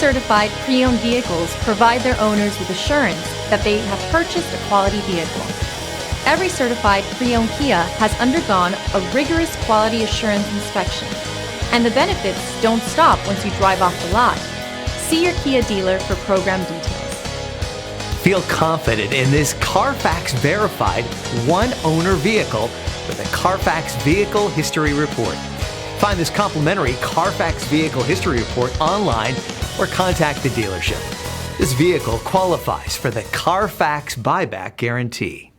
certified pre-owned vehicles provide their owners with assurance that they have purchased a quality vehicle. Every certified pre-owned Kia has undergone a rigorous quality assurance inspection, and the benefits don't stop once you drive off the lot. See your Kia dealer for program details. Feel confident in this Carfax verified one-owner vehicle with a Carfax Vehicle History Report. Find this complimentary Carfax Vehicle History Report online or contact the dealership. This vehicle qualifies for the Carfax Buyback Guarantee.